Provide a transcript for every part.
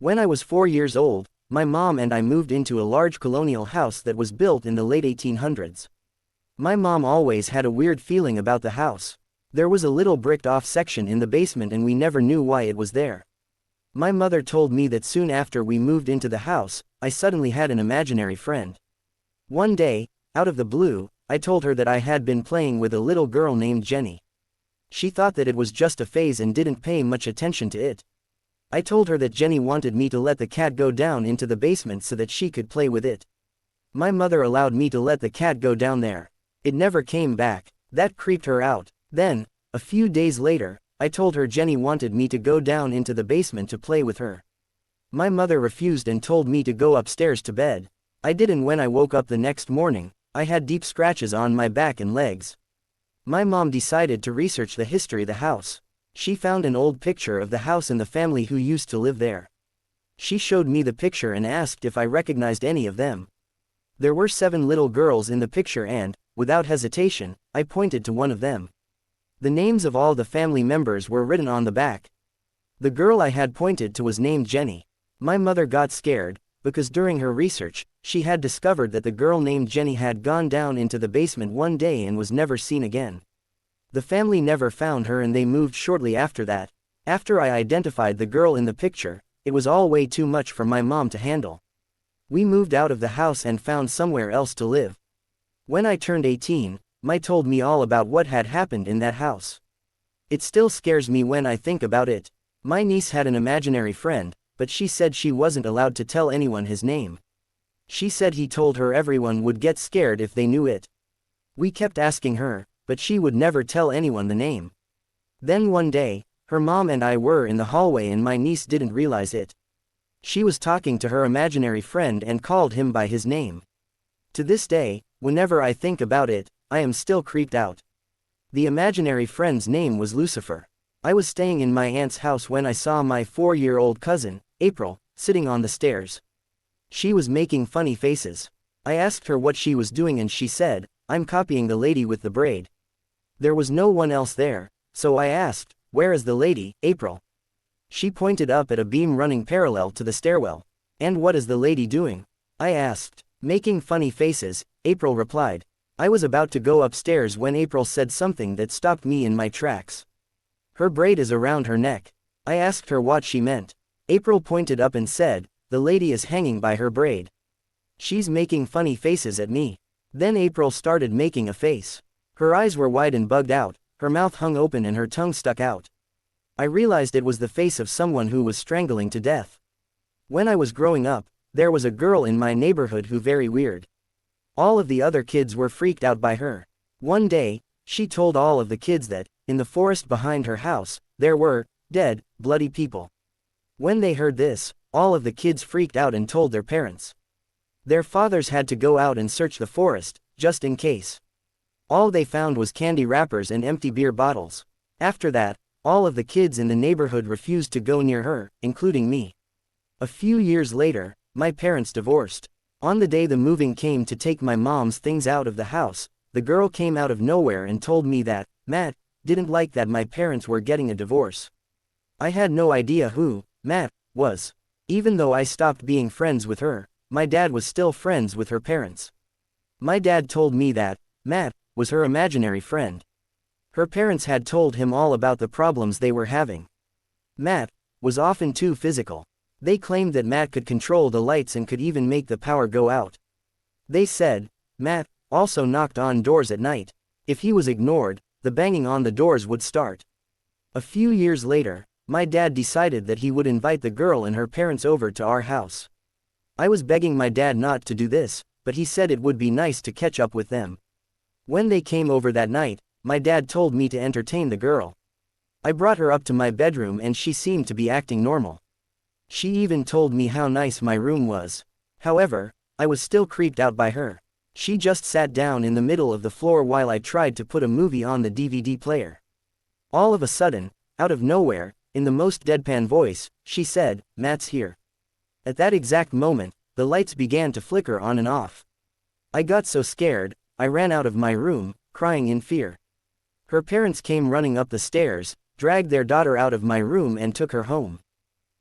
When I was 4 years old, my mom and I moved into a large colonial house that was built in the late 1800s. My mom always had a weird feeling about the house. There was a little bricked-off section in the basement and we never knew why it was there. My mother told me that soon after we moved into the house, I suddenly had an imaginary friend. One day, out of the blue, I told her that I had been playing with a little girl named Jenny. She thought that it was just a phase and didn't pay much attention to it. I told her that Jenny wanted me to let the cat go down into the basement so that she could play with it. My mother allowed me to let the cat go down there. It never came back. That creeped her out. Then, a few days later, I told her Jenny wanted me to go down into the basement to play with her. My mother refused and told me to go upstairs to bed. I did, and when I woke up the next morning, I had deep scratches on my back and legs. My mom decided to research the history of the house. She found an old picture of the house and the family who used to live there. She showed me the picture and asked if I recognized any of them. There were 7 little girls in the picture and, without hesitation, I pointed to one of them. The names of all the family members were written on the back. The girl I had pointed to was named Jenny. My mother got scared, because during her research, she had discovered that the girl named Jenny had gone down into the basement one day and was never seen again. The family never found her and they moved shortly after that. After I identified the girl in the picture, it was all way too much for my mom to handle. We moved out of the house and found somewhere else to live. When I turned 18, Ma told me all about what had happened in that house. It still scares me when I think about it. My niece had an imaginary friend, but she said she wasn't allowed to tell anyone his name. She said he told her everyone would get scared if they knew it. We kept asking her, but she would never tell anyone the name. Then one day, her mom and I were in the hallway and my niece didn't realize it. She was talking to her imaginary friend and called him by his name. To this day, whenever I think about it, I am still creeped out. The imaginary friend's name was Lucifer. I was staying in my aunt's house when I saw my 4-year-old cousin, April, sitting on the stairs. She was making funny faces. I asked her what she was doing and she said, "I'm copying the lady with the braid." There was no one else there, so I asked, "Where is the lady, April?" She pointed up at a beam running parallel to the stairwell. "And what is the lady doing?" I asked. Making funny faces, April replied. I was about to go upstairs when April said something that stopped me in my tracks. "Her braid is around her neck." I asked her what she meant. April pointed up and said, "The lady is hanging by her braid. She's making funny faces at me." Then April started making a face. Her eyes were wide and bugged out, her mouth hung open and her tongue stuck out. I realized it was the face of someone who was strangling to death. When I was growing up, there was a girl in my neighborhood who very weird. All of the other kids were freaked out by her. One day, she told all of the kids that, in the forest behind her house, there were dead, bloody people. When they heard this, all of the kids freaked out and told their parents. Their fathers had to go out and search the forest, just in case. All they found was candy wrappers and empty beer bottles. After that, all of the kids in the neighborhood refused to go near her, including me. A few years later, my parents divorced. On the day the moving came to take my mom's things out of the house, the girl came out of nowhere and told me that Matt didn't like that my parents were getting a divorce. I had no idea who Matt was. Even though I stopped being friends with her, my dad was still friends with her parents. My dad told me that Matt was her imaginary friend. Her parents had told him all about the problems they were having. Matt was often too physical. They claimed that Matt could control the lights and could even make the power go out. They said, Matt also knocked on doors at night. If he was ignored, the banging on the doors would start. A few years later, my dad decided that he would invite the girl and her parents over to our house. I was begging my dad not to do this, but he said it would be nice to catch up with them. When they came over that night, my dad told me to entertain the girl. I brought her up to my bedroom and she seemed to be acting normal. She even told me how nice my room was. However, I was still creeped out by her. She just sat down in the middle of the floor while I tried to put a movie on the DVD player. All of a sudden, out of nowhere, in the most deadpan voice, she said, "Matt's here." At that exact moment, the lights began to flicker on and off. I got so scared, I ran out of my room, crying in fear. Her parents came running up the stairs, dragged their daughter out of my room and took her home.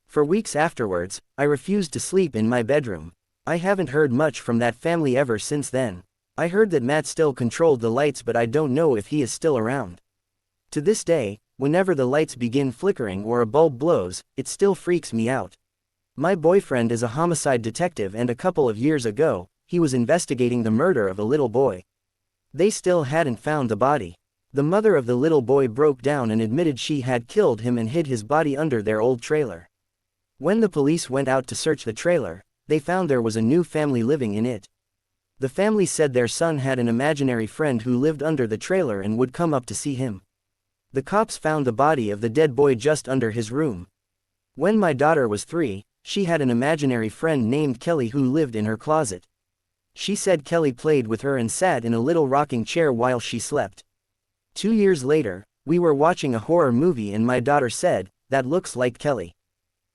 For weeks afterwards, I refused to sleep in my bedroom. I haven't heard much from that family ever since then. I heard that Matt still controlled the lights, but I don't know if he is still around. To this day, whenever the lights begin flickering or a bulb blows, it still freaks me out. My boyfriend is a homicide detective, and a couple of years ago, he was investigating the murder of a little boy. They still hadn't found the body. The mother of the little boy broke down and admitted she had killed him and hid his body under their old trailer. When the police went out to search the trailer, they found there was a new family living in it. The family said their son had an imaginary friend who lived under the trailer and would come up to see him. The cops found the body of the dead boy just under his room. When my daughter was 3, she had an imaginary friend named Kelly who lived in her closet. She said Kelly played with her and sat in a little rocking chair while she slept. 2 years later, we were watching a horror movie and my daughter said, "That looks like Kelly."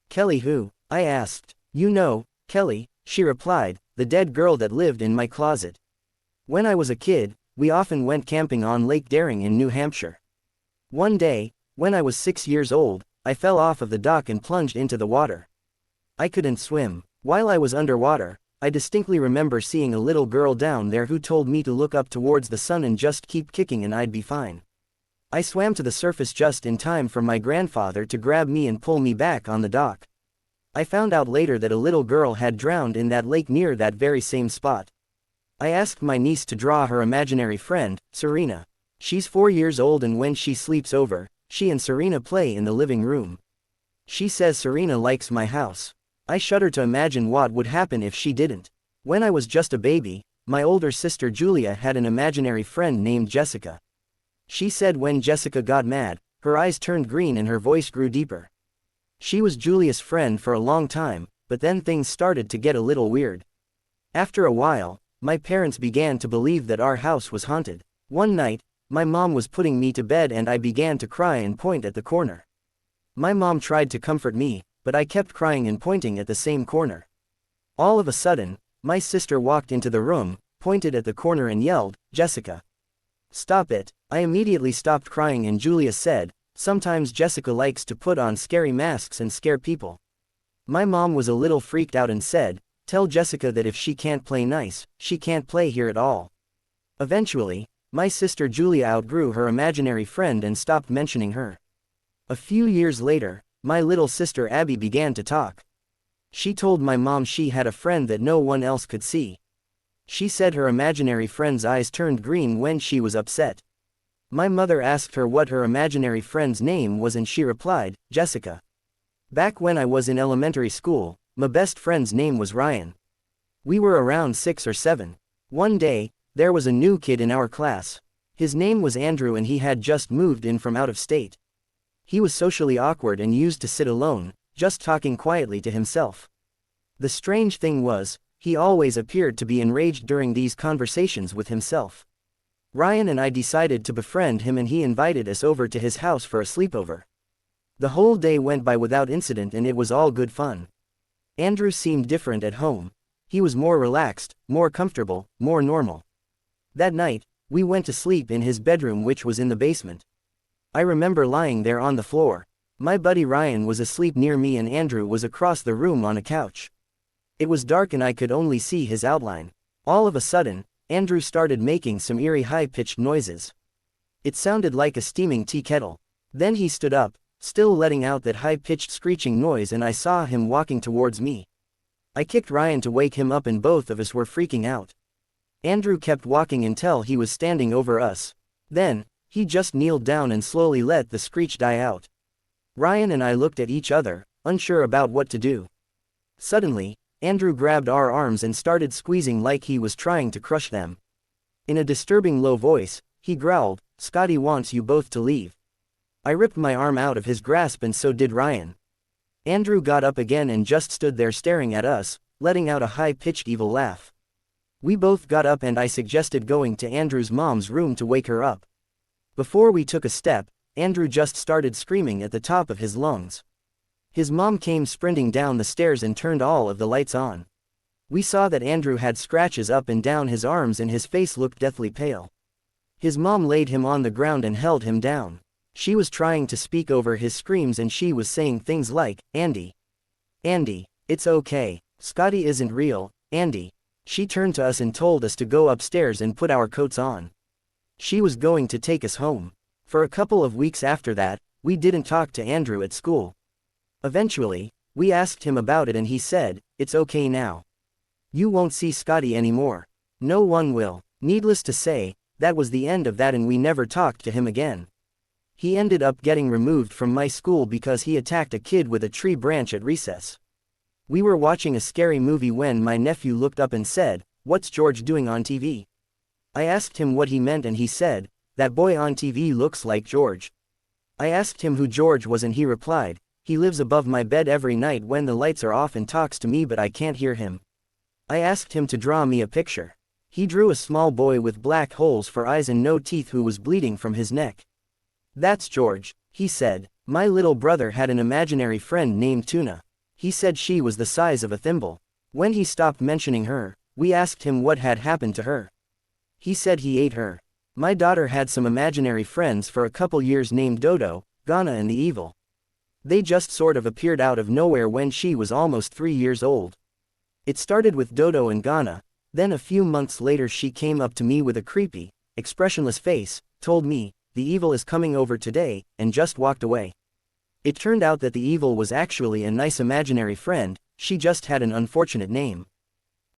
"Kelly who?" I asked. "You know, Kelly," she replied, "the dead girl that lived in my closet. When I was a kid, we often went camping on Lake Daring in New Hampshire. One day, when I was 6 years old, I fell off of the dock and plunged into the water. I couldn't swim. While I was underwater, I distinctly remember seeing a little girl down there who told me to look up towards the sun and just keep kicking and I'd be fine. I swam to the surface just in time for my grandfather to grab me and pull me back on the dock. I found out later that a little girl had drowned in that lake near that very same spot. I asked my niece to draw her imaginary friend, Serena. She's 4 years old and when she sleeps over, she and Serena play in the living room. She says Serena likes my house. I shudder to imagine what would happen if she didn't. When I was just a baby, my older sister Julia had an imaginary friend named Jessica. She said when Jessica got mad, her eyes turned green and her voice grew deeper. She was Julia's friend for a long time, but then things started to get a little weird. After a while, my parents began to believe that our house was haunted. One night, my mom was putting me to bed and I began to cry and point at the corner. My mom tried to comfort me, but I kept crying and pointing at the same corner. All of a sudden, my sister walked into the room, pointed at the corner and yelled, "Jessica! Stop it." I immediately stopped crying and Julia said, "Sometimes Jessica likes to put on scary masks and scare people." My mom was a little freaked out and said, "Tell Jessica that if she can't play nice, she can't play here at all." Eventually, my sister Julia outgrew her imaginary friend and stopped mentioning her. A few years later, my little sister Abby began to talk. She told my mom she had a friend that no one else could see. She said her imaginary friend's eyes turned green when she was upset. My mother asked her what her imaginary friend's name was and she replied, "Jessica." Back when I was in elementary school, my best friend's name was Ryan. We were around 6 or 7. One day, there was a new kid in our class. His name was Andrew and he had just moved in from out of state. He was socially awkward and used to sit alone, just talking quietly to himself. The strange thing was, he always appeared to be enraged during these conversations with himself. Ryan and I decided to befriend him and he invited us over to his house for a sleepover. The whole day went by without incident and it was all good fun. Andrew seemed different at home. He was more relaxed, more comfortable, more normal. That night, we went to sleep in his bedroom which was in the basement. I remember lying there on the floor. My buddy Ryan was asleep near me and Andrew was across the room on a couch. It was dark and I could only see his outline. All of a sudden, Andrew started making some eerie high-pitched noises. It sounded like a steaming tea kettle. Then he stood up, still letting out that high-pitched screeching noise and I saw him walking towards me. I kicked Ryan to wake him up and both of us were freaking out. Andrew kept walking until he was standing over us. Then, he just kneeled down and slowly let the screech die out. Ryan and I looked at each other, unsure about what to do. Suddenly, Andrew grabbed our arms and started squeezing like he was trying to crush them. In a disturbing low voice, he growled, "Scotty wants you both to leave." I ripped my arm out of his grasp and so did Ryan. Andrew got up again and just stood there staring at us, letting out a high-pitched evil laugh. We both got up and I suggested going to Andrew's mom's room to wake her up. Before we took a step, Andrew just started screaming at the top of his lungs. His mom came sprinting down the stairs and turned all of the lights on. We saw that Andrew had scratches up and down his arms and his face looked deathly pale. His mom laid him on the ground and held him down. She was trying to speak over his screams and she was saying things like, "Andy. Andy, it's okay. Scotty isn't real, Andy. She turned to us and told us to go upstairs and put our coats on. She was going to take us home. For a couple of weeks after that, we didn't talk to Andrew at school. Eventually, we asked him about it and he said, "It's okay now. You won't see Scotty anymore. No one will." Needless to say, that was the end of that and we never talked to him again. He ended up getting removed from my school because he attacked a kid with a tree branch at recess. We were watching a scary movie when my nephew looked up and said, "What's George doing on TV?" I asked him what he meant and he said, "That boy on TV looks like George." I asked him who George was and he replied, "He lives above my bed every night when the lights are off and talks to me but I can't hear him." I asked him to draw me a picture. He drew a small boy with black holes for eyes and no teeth who was bleeding from his neck. "That's George," he said. My little brother had an imaginary friend named Tuna. He said she was the size of a thimble. When he stopped mentioning her, we asked him what had happened to her. He said he ate her. My daughter had some imaginary friends for a couple years named Dodo, Ghana and the Evil. They just sort of appeared out of nowhere when she was almost 3 years old. It started with Dodo and Ghana, then a few months later she came up to me with a creepy, expressionless face, told me, "The Evil is coming over today," and just walked away. It turned out that the Evil was actually a nice imaginary friend, she just had an unfortunate name.